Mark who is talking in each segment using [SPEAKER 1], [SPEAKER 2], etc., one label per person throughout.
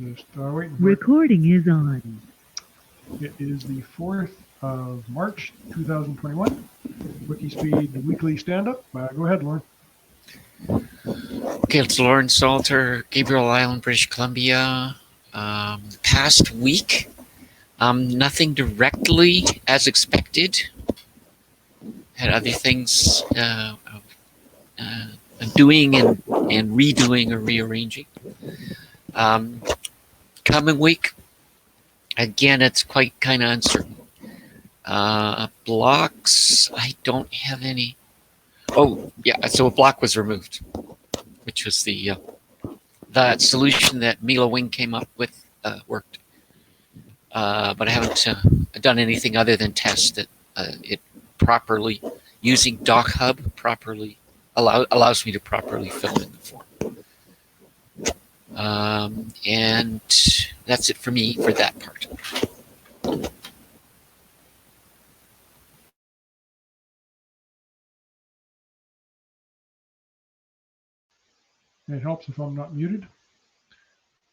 [SPEAKER 1] Just waiting for
[SPEAKER 2] Recording is on.
[SPEAKER 1] it. It is the 4th of March, 2021. WIKISPEED weekly stand-up. Go ahead, Lauren.
[SPEAKER 3] Okay, it's Lauren Salter, Gabriel Island, British Columbia. Past week, nothing directly as expected. Had other things doing and redoing or rearranging. Coming week, again, it's quite kind of uncertain. Blocks, I don't have any. Oh, yeah, so a block was removed, which was the solution that Mila Wing came up with worked. But I haven't done anything other than test that it properly, using DocHub properly, allows me to properly fill in the form. And that's it for me for that part.
[SPEAKER 1] It helps if I'm not muted.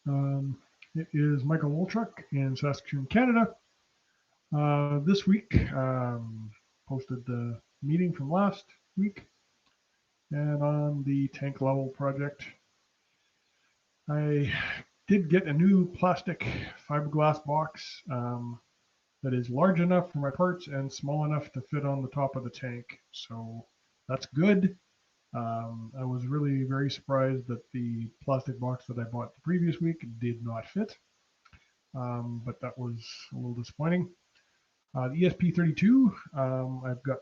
[SPEAKER 1] It is Michael Wolchuk in Saskatchewan, Canada. This week, posted the meeting from last week, and on the tank level project, I did get a new plastic fiberglass box that is large enough for my parts and small enough to fit on the top of the tank. So that's good. I was really very surprised that the plastic box that I bought the previous week did not fit, but that was a little disappointing. The ESP32, I've got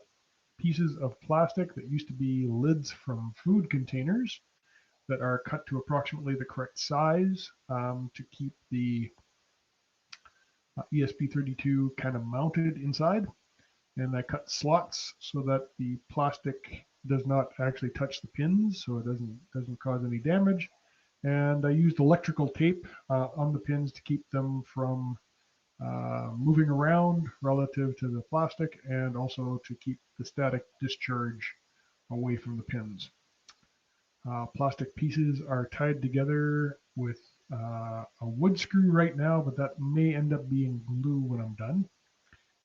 [SPEAKER 1] pieces of plastic that used to be lids from food containers that are cut to approximately the correct size to keep the ESP32 kind of mounted inside. And I cut slots so that the plastic does not actually touch the pins, so it doesn't cause any damage. And I used electrical tape on the pins to keep them from moving around relative to the plastic, and also to keep the static discharge away from the pins. Plastic pieces are tied together with a wood screw right now, but that may end up being glue when I'm done.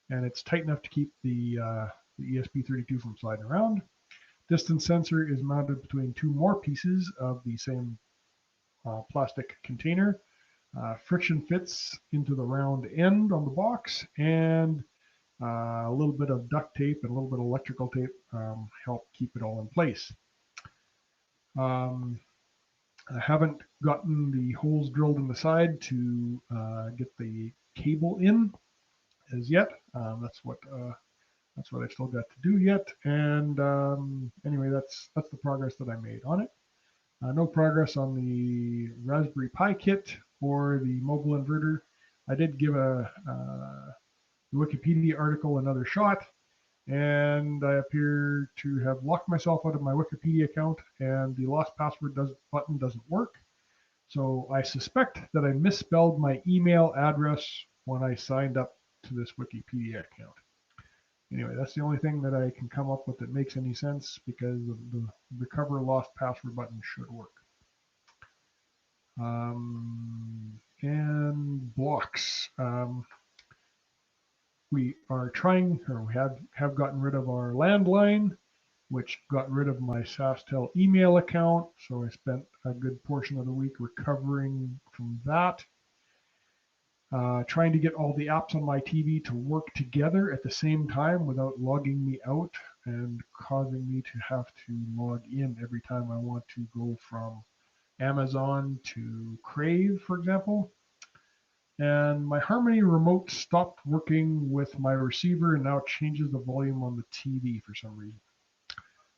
[SPEAKER 1] And it's tight enough to keep the ESP32 from sliding around. Distance sensor is mounted between two more pieces of the same plastic container. Friction fits into the round end on the box, and a little bit of duct tape and a little bit of electrical tape help keep it all in place. I haven't gotten the holes drilled in the side to get the cable in as yet. That's what I still got to do yet. And anyway, that's the progress that I made on it. No progress on the Raspberry Pi kit or the mobile inverter. I did give the Wikipedia article another shot, and I appear to have locked myself out of my Wikipedia account, and the lost password button doesn't work. So I suspect that I misspelled my email address when I signed up to this Wikipedia account. Anyway, that's the only thing that I can come up with that makes any sense, because the recover lost password button should work. And blocks. We are trying, or we have gotten rid of our landline, which got rid of my SaskTel email account. So I spent a good portion of the week recovering from that. Trying to get all the apps on my TV to work together at the same time without logging me out and causing me to have to log in every time I want to go from Amazon to Crave, for example. And my Harmony remote stopped working with my receiver and now changes the volume on the TV for some reason.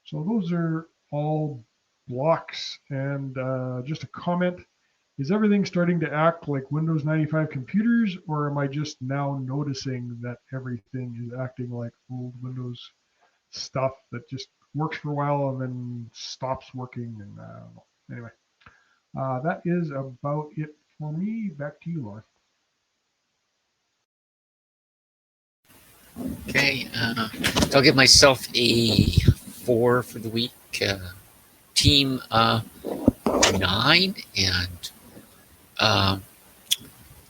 [SPEAKER 1] So those are all blocks. And just a comment. Is everything starting to act like Windows 95 computers, or am I just now noticing that everything is acting like old Windows stuff that just works for a while and then stops working? And I don't know. Anyway, that is about it for me. Back to you, Lauren.
[SPEAKER 3] Okay, I'll give myself a 4 for the week. Team 9, and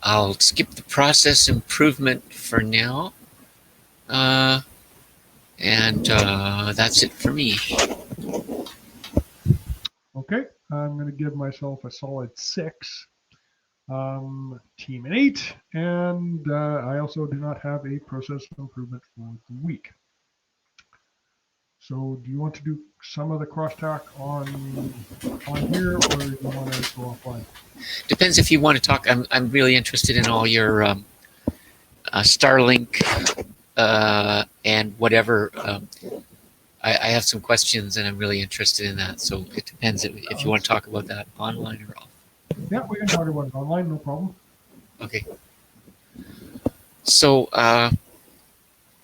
[SPEAKER 3] I'll skip the process improvement for now. And that's it for me.
[SPEAKER 1] Okay, I'm going to give myself a solid 6. Team an 8, and I also do not have a process improvement for the week. So do you want to do some of the crosstalk on here, or do you want to go offline?
[SPEAKER 3] Depends if you want to talk. I'm really interested in all your Starlink and whatever. I have some questions, and I'm really interested in that. So it depends if you want to talk about that online or off.
[SPEAKER 1] Yeah, we can talk about it online, no problem.
[SPEAKER 3] Okay. So,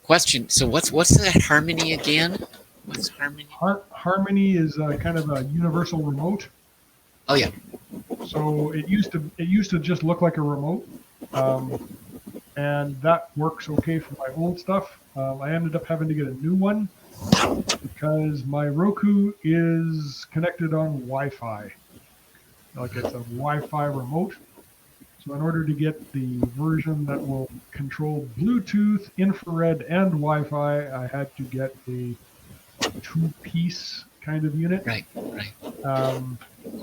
[SPEAKER 3] question. So what's that Harmony again? What's Harmony?
[SPEAKER 1] Harmony is kind of a universal remote.
[SPEAKER 3] Oh yeah.
[SPEAKER 1] So it used to just look like a remote, and that works okay for my old stuff. I ended up having to get a new one because my Roku is connected on Wi-Fi. Like it's a Wi-Fi remote. So in order to get the version that will control Bluetooth, infrared, and Wi-Fi, I had to get a 2-piece kind of unit.
[SPEAKER 3] Right. Right.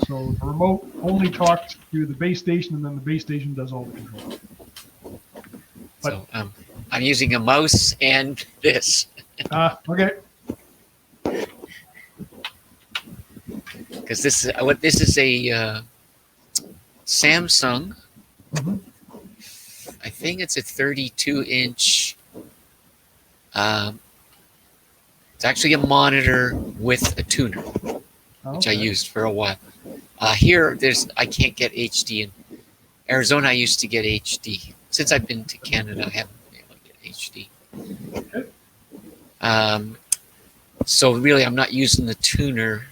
[SPEAKER 1] So the remote only talks to the base station, and then the base station does all the control.
[SPEAKER 3] So I'm using a mouse and this.
[SPEAKER 1] Okay.
[SPEAKER 3] Because this is a Samsung.
[SPEAKER 1] Mm-hmm.
[SPEAKER 3] I think it's a 32-inch. It's actually a monitor with a tuner, which I used for a while. Here, I can't get HD. In Arizona, I used to get HD. Since I've been to Canada, I haven't been able to get HD.
[SPEAKER 1] Okay.
[SPEAKER 3] So really, I'm not using the tuner,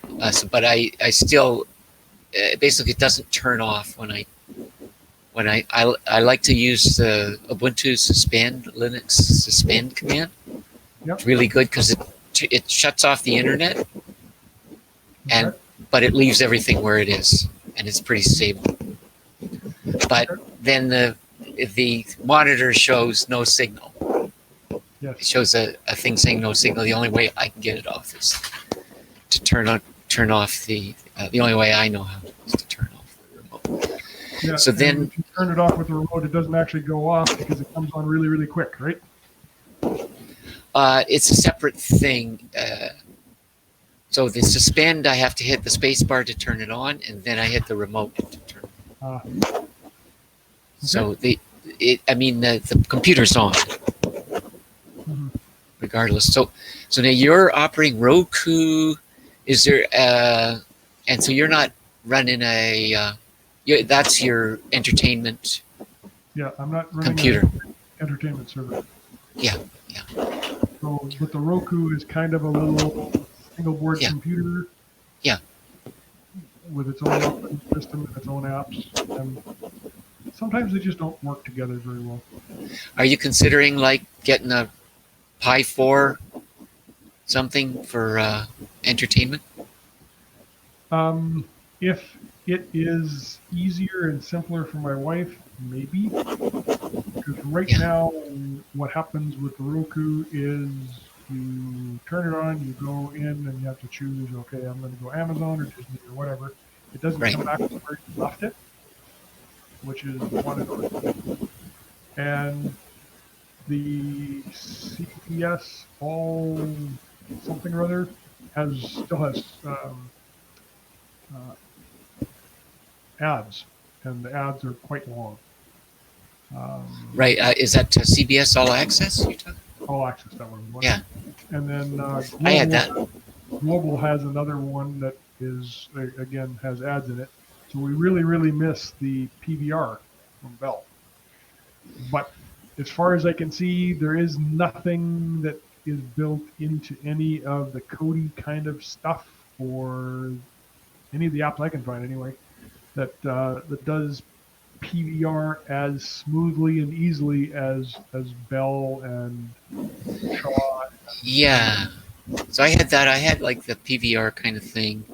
[SPEAKER 3] but I still basically it doesn't turn off when I like to use the Ubuntu suspend Linux suspend command.
[SPEAKER 1] Yep.
[SPEAKER 3] It's really good because it shuts off the internet, but it leaves everything where it is, and it's pretty stable. But then the monitor shows no signal.
[SPEAKER 1] Yes.
[SPEAKER 3] It shows a thing saying no signal. The only way I can get it off is to turn off the only way I know how is to turn off the remote.
[SPEAKER 1] Yeah,
[SPEAKER 3] so then
[SPEAKER 1] if you turn it off with the remote, it doesn't actually go off because it comes on really, really quick, right?
[SPEAKER 3] It's a separate thing. So the suspend, I have to hit the space bar to turn it on, and then I hit the remote to turn it on.
[SPEAKER 1] Okay.
[SPEAKER 3] So the computer's on, regardless. So now you're operating Roku. Is there and so you're not running that's your entertainment.
[SPEAKER 1] Yeah, I'm not running
[SPEAKER 3] computer
[SPEAKER 1] an entertainment server.
[SPEAKER 3] Yeah.
[SPEAKER 1] So, but the Roku is kind of a little single board computer.
[SPEAKER 3] Yeah.
[SPEAKER 1] With its own operating system and its own apps, and sometimes they just don't work together very well. Are
[SPEAKER 3] you considering like getting a Pi 4 something for entertainment?
[SPEAKER 1] If it is easier and simpler for my wife, maybe. Because right now, what happens with the Roku is you turn it on, you go in, and you have to choose, okay, I'm going to go Amazon or Disney or whatever. It doesn't come back to where you left it, which is one of those. And the CPS all something or other still has ads, and the ads are quite long.
[SPEAKER 3] Right. Is that CBS All Access you're talking?
[SPEAKER 1] All Access, that one.
[SPEAKER 3] Yeah.
[SPEAKER 1] And then
[SPEAKER 3] I had that.
[SPEAKER 1] Global has another one that is, again, has ads in it. So we really, really miss the PVR from Bell. But as far as I can see, there is nothing that is built into any of the Kodi kind of stuff, or any of the apps I can find anyway, that does PVR as smoothly and easily as Bell and Shaw.
[SPEAKER 3] Yeah. So I had that. I had like the PVR kind of thing.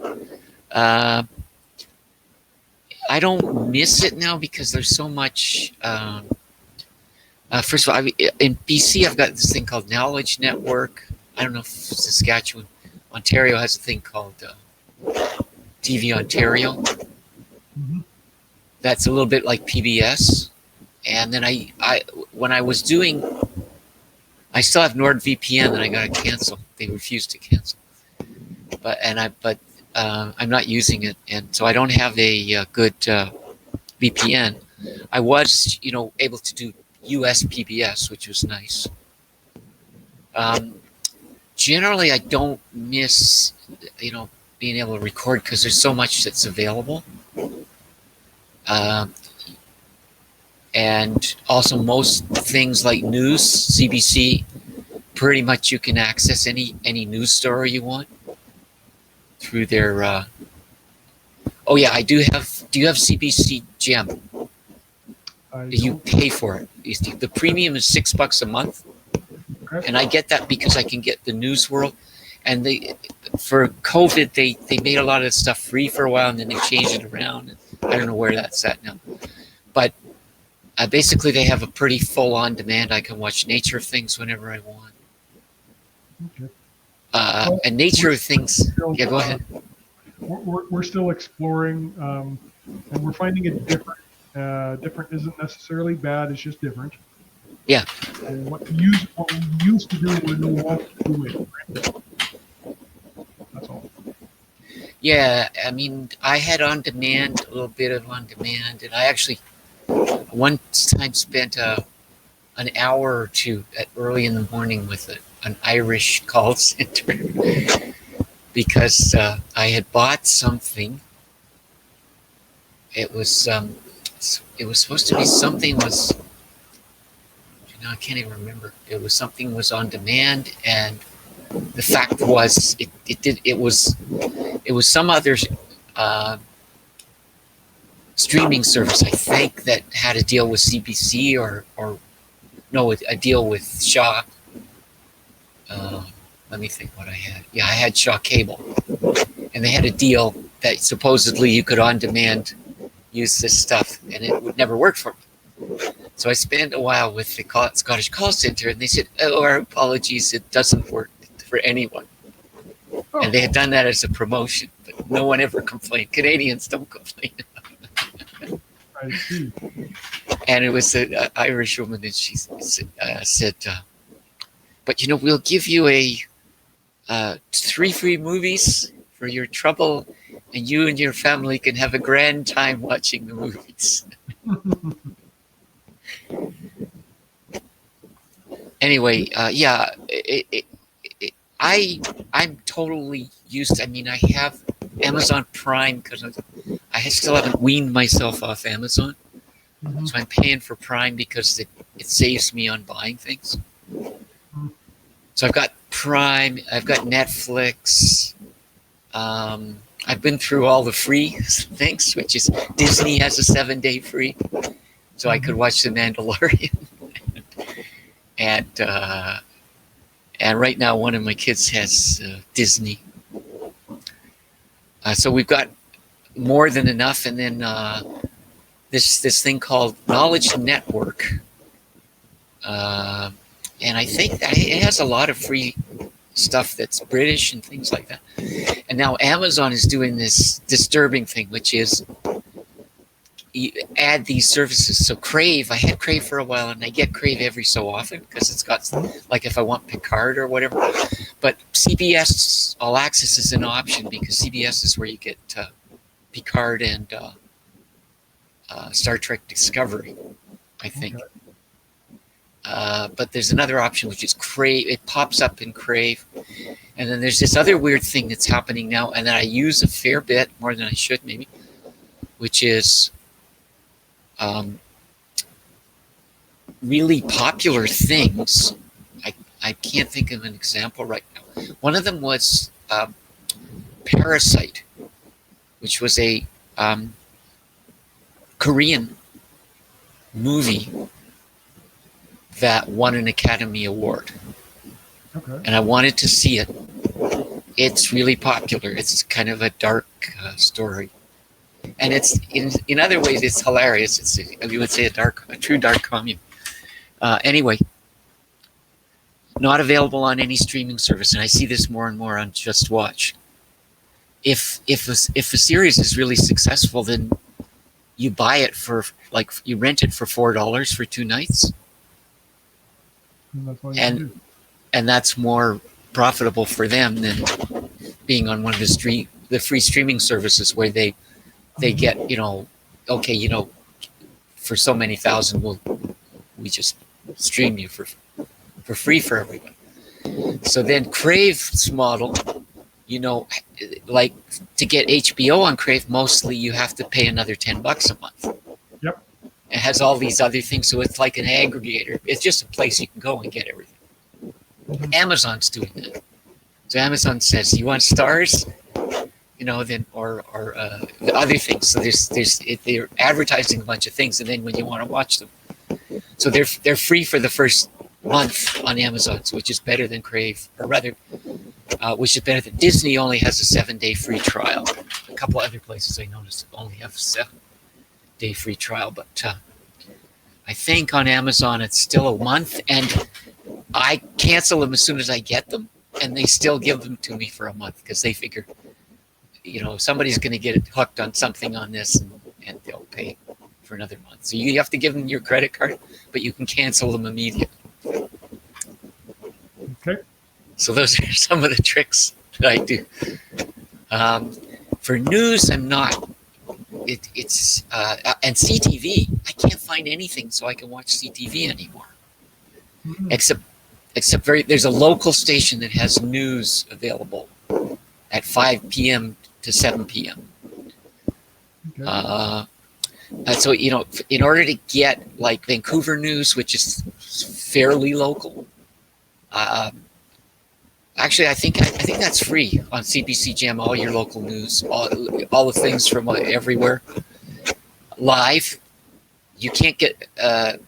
[SPEAKER 3] I don't miss it now because there's so much. First of all, in BC, I've got this thing called Knowledge Network. I don't know if Saskatchewan, Ontario has a thing called TV Ontario.
[SPEAKER 1] Mm-hmm.
[SPEAKER 3] That's a little bit like PBS. And then when I was doing, I still have NordVPN that I got to cancel. They refused to cancel. But I'm not using it, and so I don't have a good VPN. I was, able to do US PBS, which was nice. Generally, I don't miss, being able to record because there's so much that's available. And also most things like news, CBC, pretty much you can access any news story you want through their. Oh yeah, I do have. Do you have CBC Gem? You pay for it. The premium is $6 a month,
[SPEAKER 1] Okay.
[SPEAKER 3] and I get that because I can get the News World. And for COVID, they made a lot of stuff free for a while, and then they changed it around. I don't know where that's at now, but basically they have a pretty full on demand. I can watch Nature of Things whenever I want.
[SPEAKER 1] Okay.
[SPEAKER 3] And Nature of Things. Yeah, go ahead.
[SPEAKER 1] We're still exploring, and we're finding it different. Different isn't necessarily bad; it's just different.
[SPEAKER 3] Yeah.
[SPEAKER 1] And what we used to do, we're no longer doing. That's all.
[SPEAKER 3] Yeah, I mean, I had on demand, a little bit of on demand, and I actually one time spent an hour or two early in the morning with an Irish call center because I had bought something. It was supposed to be something was. I can't even remember. It was something was on demand, and the fact was it was some other streaming service, I think, that had a deal with CBC or no, a deal with Shaw. Let me think what I had. Yeah, I had Shaw Cable, and they had a deal that supposedly you could on demand use this stuff, and it would never work for me. So I spent a while with the Scottish call center, and they said, "Oh, our apologies, it doesn't work for anyone."
[SPEAKER 1] Oh.
[SPEAKER 3] And they had done that as a promotion, but no one ever complained. Canadians don't complain.
[SPEAKER 1] I see.
[SPEAKER 3] And it was an Irish woman, and she said, "But we'll give you 3 free movies for your trouble, and you and your family can have a grand time watching the movies." Anyway, yeah, I'm totally used to, I mean, I have Amazon Prime because I still haven't weaned myself off Amazon.
[SPEAKER 1] Mm-hmm.
[SPEAKER 3] So I'm paying for Prime because it saves me on buying things.
[SPEAKER 1] Mm-hmm.
[SPEAKER 3] So I've got Prime, I've got Netflix. I've been through all the free things, which is Disney has a 7-day free. So I could watch The Mandalorian. And right now, one of my kids has Disney. So we've got more than enough. And then this thing called Knowledge Network. And I think that it has a lot of free stuff that's British and things like that. And now Amazon is doing this disturbing thing, which is you add these services. So Crave, I had Crave for a while, and I get Crave every so often because it's got, like, if I want Picard or whatever. But CBS All Access is an option because CBS is where you get Picard and Star Trek Discovery, I think. Okay. But there's another option, which is Crave. It pops up in Crave. And then there's this other weird thing that's happening now, and that I use a fair bit, more than I should maybe, which is really popular things. I can't think of an example right now. One of them was Parasite, which was a Korean movie that won an Academy Award. Okay. And I wanted to see it. It's really popular. It's kind of a dark story. and it's in other ways it's hilarious. It's, you would say, a true dark commune. Anyway, not available on any streaming service, and I see this more and more on Just Watch. If a series is really successful, then you buy it for, like, you rent it for $4 for 2 nights, and that's more profitable for them than being on one of the free streaming services where they get, okay, for so many thousand, we just stream you for free for everybody. So then Crave's model, like, to get HBO on Crave, mostly you have to pay another $10 a month.
[SPEAKER 1] Yep.
[SPEAKER 3] It has all these other things, so it's like an aggregator. It's just a place you can go and get everything. Amazon's doing that. So Amazon says, you want stars, then or the other things. So they're advertising a bunch of things, and then when you want to watch them, so they're free for the first month on Amazon, so which is better than Crave, or rather, which is better than Disney. Only has a 7-day free trial. A couple other places I noticed only have a 7-day free trial, but I think on Amazon it's still a month, and I cancel them as soon as I get them, and they still give them to me for a month because they figure, somebody's going to get hooked on something on this, and they'll pay for another month. So you have to give them your credit card, but you can cancel them immediately.
[SPEAKER 1] Okay.
[SPEAKER 3] So those are some of the tricks that I do. For news, I'm not. It's and CTV. I can't find anything so I can watch CTV anymore. Except there's a local station that has news available at 5 p.m. to 7 p.m.
[SPEAKER 1] Okay.
[SPEAKER 3] So in order to get, like, Vancouver news, which is fairly local, actually I think that's free on CBC Gem. All your local news, all the things from everywhere, live. You can't get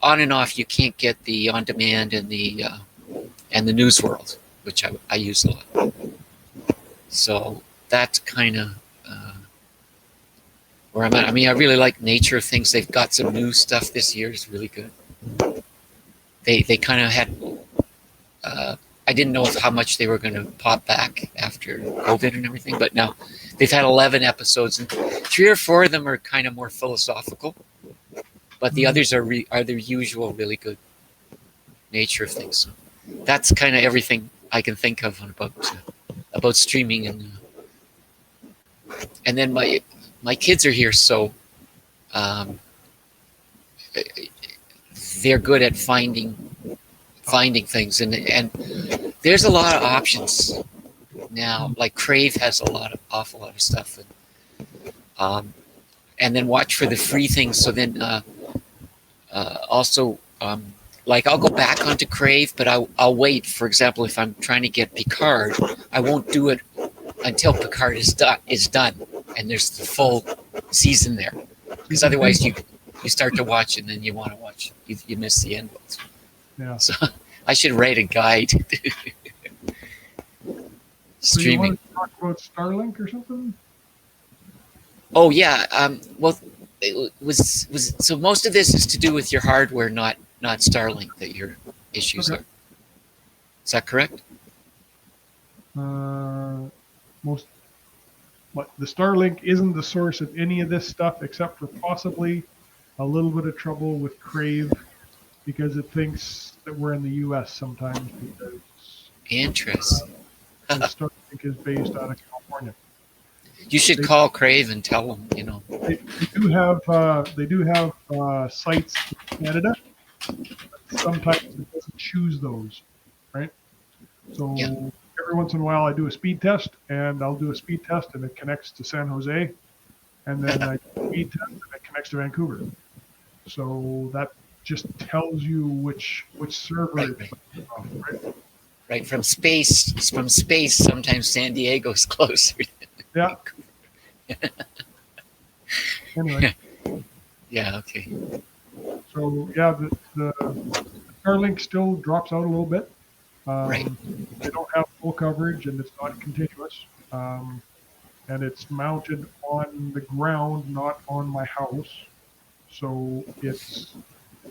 [SPEAKER 3] on and off. You can't get the on demand and the News World, which I use a lot. So that's kind of where I'm at. I mean, I really like Nature of Things. They've got some new stuff this year. It's really good. They kind of had. I didn't know how much they were going to pop back after COVID and everything, but now they've had 11 episodes, and 3 or 4 of them are kind of more philosophical. But the others are their usual really good Nature of Things. So that's kind of everything I can think of about streaming, and then my kids are here, so they're good at finding things, and there's a lot of options now. Like Crave has awful lot of stuff, and then watch for the free things. So then also, like, I'll go back onto Crave, but I'll wait. For example, if I'm trying to get Picard, I won't do it until Picard is done, and there's the full season there, because otherwise you start to watch and then you want to watch, you miss the end ones.
[SPEAKER 1] Yeah.
[SPEAKER 3] So I should write a guide. Streaming.
[SPEAKER 1] So you want to talk about Starlink or something?
[SPEAKER 3] Oh yeah. Well, it was so most of this is to do with your hardware, not Starlink, that your issues are. Is that correct?
[SPEAKER 1] But the Starlink isn't the source of any of this stuff, except for possibly a little bit of trouble with Crave, because it thinks that we're in the U.S. sometimes, because
[SPEAKER 3] Interesting.
[SPEAKER 1] Starlink is based out of California.
[SPEAKER 3] You should call Crave and tell them.
[SPEAKER 1] They do have sites in Canada. But sometimes it doesn't choose those, right? So every once in a while I do a speed test, and I'll do a speed test and it connects to San Jose, and then I do a speed test and it connects to Vancouver. So that just tells you which server it's off, right?
[SPEAKER 3] Right, from space. Sometimes San Diego's closer.
[SPEAKER 1] Yeah. Anyway.
[SPEAKER 3] Yeah. Okay.
[SPEAKER 1] So yeah, the Starlink still drops out a little bit. Right. They don't have full coverage, and it's not continuous. And and it's mounted on the ground, not on my house. So it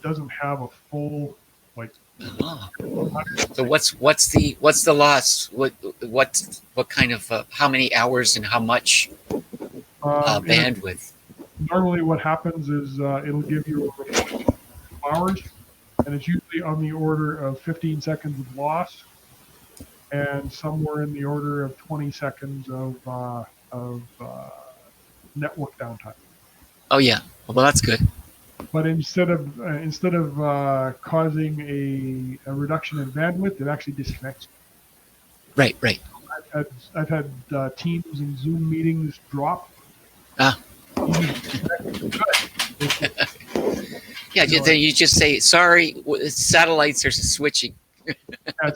[SPEAKER 1] doesn't have a full, like,
[SPEAKER 3] Oh. So what's the loss? What kind of how many hours and how much bandwidth?
[SPEAKER 1] normally what happens is it'll give you a report of hours, and it's usually on the order of 15 seconds of loss and somewhere in the order of 20 seconds of network downtime.
[SPEAKER 3] Oh yeah, well that's good.
[SPEAKER 1] But instead of causing a reduction in bandwidth, it actually disconnects.
[SPEAKER 3] Right, right.
[SPEAKER 1] I've had Teams and Zoom meetings drop.
[SPEAKER 3] Ah. Yeah, then you just say, sorry, satellites are switching.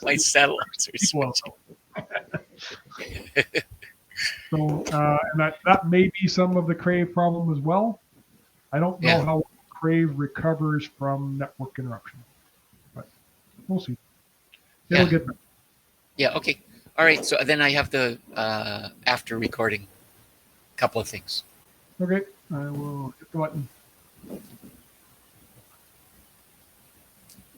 [SPEAKER 3] My satellites are switching.
[SPEAKER 1] So, and that may be some of the Crave problem as well. I don't know how Crave recovers from network interruption, but we'll see. It'll get better.
[SPEAKER 3] Yeah, okay. All right, so then I have the after recording couple of things.
[SPEAKER 1] Okay, I will hit the button.